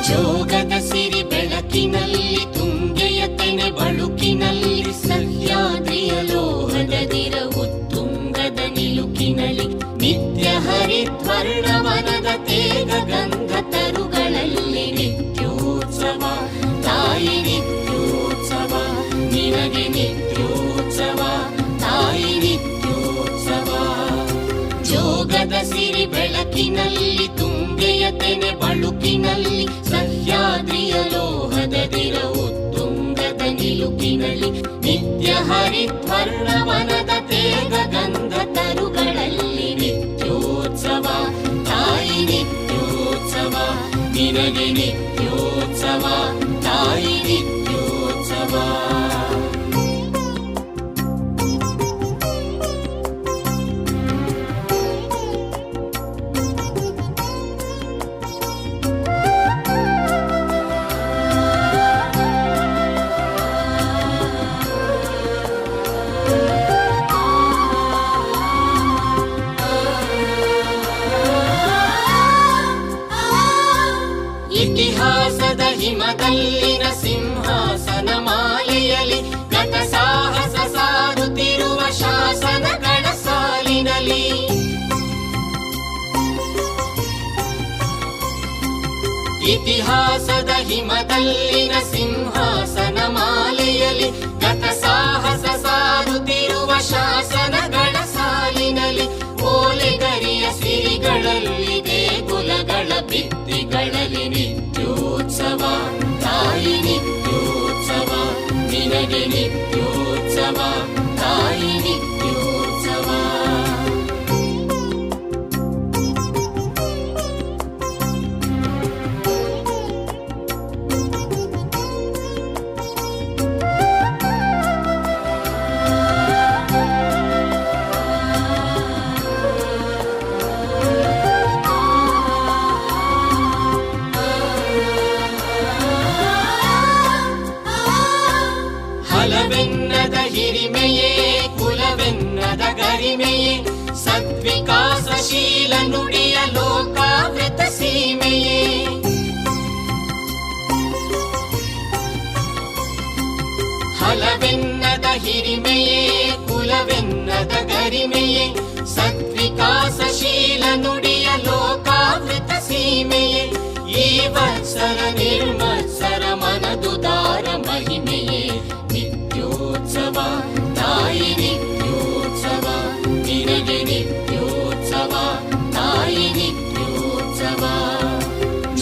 ಜೋಗದ ಸಿರಿ ಬೆಳಕಿನಲ್ಲಿ ತುಂಗೆಯ ತೆನೆ ಬಳುಕಿನಲ್ಲಿ ಸಹ್ಯಾದ್ರಿಯ ಲೋಹದದಿರ ಉತ್ತುಂಗದ ನಿಲುಕಿನಲ್ಲಿ ನಿತ್ಯ ಹರಿದ್ವರ್ಣವನದ ತೇಗ ಗಂಧ ತರುಗಳಲ್ಲಿ ನಿತ್ಯೋತ್ಸವ ತಾಯಿ ನಿತ್ಯೋತ್ಸವ ನಿನಗೆ ನಿತ್ಯೋತ್ಸವ ತಾಯಿ ನಿತ್ಯೋತ್ಸವ. ಜೋಗದ ಸಿರಿ ಬೆಳಕಿನಲ್ಲಿ ತುಂಗೆಯ ತೆನೆ ಬಳುಕಿನಲ್ಲಿ ಸಹ್ಯಾದ್ರಿಯ ಲೋಹದದಿರ ಉತ್ತುಂಗದ ನಿಲುಕಿನಲ್ಲಿ ನಿತ್ಯ ಹರಿದ್ವರ್ಣವನದ ತೇಗ ಗಂಧ ತರುಗಳಲ್ಲಿ ನಿತ್ಯೋತ್ಸವ ತಾಯಿ ನಿತ್ಯೋತ್ಸವ ನಿನಗೆ ನಿತ್ಯೋತ್ಸವ ತಾಯಿ ನಿತ್ಯೋತ್ಸವ. ಇತಿಹಾಸದ ಹಿಮದಲ್ಲಿನ ಸಿಂಹಾಸನ ಮಾಲೆಯಲ್ಲಿ ಗತ ಸಾಹಸ ಸಾರುತ್ತಿರುವ ಶಾಸನಗಳ ಸಾಲಿನಲ್ಲಿ ಇತಿಹಾಸದ ಹಿಮದಲ್ಲಿನ ಸಿಂಹಾಸನ ಮಾಲೆಯಲ್ಲಿ ಗತ ಸಾಹಸ ಸಾರುತ್ತಿರುವ ಶಾಸನಗಳ ಸಾಲಿನಲ್ಲಿ ಓಲೆಗರಿಯ ಸಿರಿಗಳಲ್ಲಿ ದೇಗುಲಗಳ ಭಿತ್ತಿಗಳಲ್ಲಿ ನಿತ್ಯೋತ್ಸವ ತಾಯಿ ನಿತ್ಯೋತ್ಸವ ನಿನಗೆ ನಿತ್ಯೋತ್ಸವ ತಾಯಿ ನಿತ್ಯೋತ್ಸವ. ಹಲವೆನ್ನದ ಹಿರಿಮೆಯೇ ಕುಲವೆನ್ನದ ಗರಿಮೆಯೇ ಸದ್ವಿಕಾಸಶೀಲ ನುಡಿಯ ಲೋಕಾವೃತ ಸೀಮೆಯೇ ಹಲವೆನ್ನದ ಹಿರಿಮೆಯೇ ಕುಲವೆನ್ನದ ಗರಿಮೆಯೇ ಸದ್ವಿಕಾಸಶೀಲ ನುಡಿಯ ಲೋಕಾವೃತ ಸೀಮೆಯೇ ಈ ವತ್ಸರ ನಿರ್ಮತ್ಸರ ಮನದುದಾರ ಮಹಿಮೆಯೇ ನಿತ್ಯೋತ್ಸವ ತಾಯಿ ನಿತ್ಯೋತ್ಸವ ನಿನಗೆ ನಿತ್ಯೋತ್ಸವ ತಾಯಿ ನಿತ್ಯೋತ್ಸವ.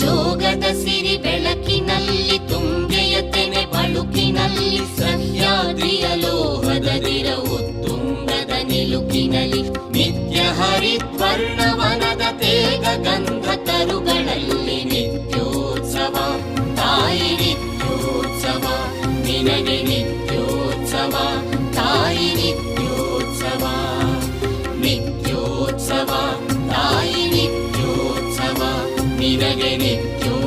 ಜೋಗದ ಸಿರಿ ಬೆಳಕಿನಲ್ಲಿ ತುಂಗೆಯ ತೆನೆ ಬಳುಕಿನಲ್ಲಿ ಸಹ್ಯಾದ್ರಿಯ ಲೋಹದದಿರ ಉತ್ತುಂಗದ ನಿಲುಕಿನಲ್ಲಿ ನಿತ್ಯ ಹರಿದ್ವರ್ಣವನದ ತೇಗ ಗಂಧ ತರುಗಳಲ್ಲಿ ನಿತ್ಯೋತ್ಸವ ತಾಯಿ ನಿತ್ಯೋತ್ಸವ ನಿನಗೆ ನಿತ್ಯೋತ್ಸವ ತಾಯಿ ನಿತ್ಯೋತ್ಸವ. ನಿತ್ಯೋತ್ಸವ ತಾಯಿ ನಿತ್ಯೋತ್ಸವ ನಿನಗೆ ನಿತ್ಯೋತ್ಸವ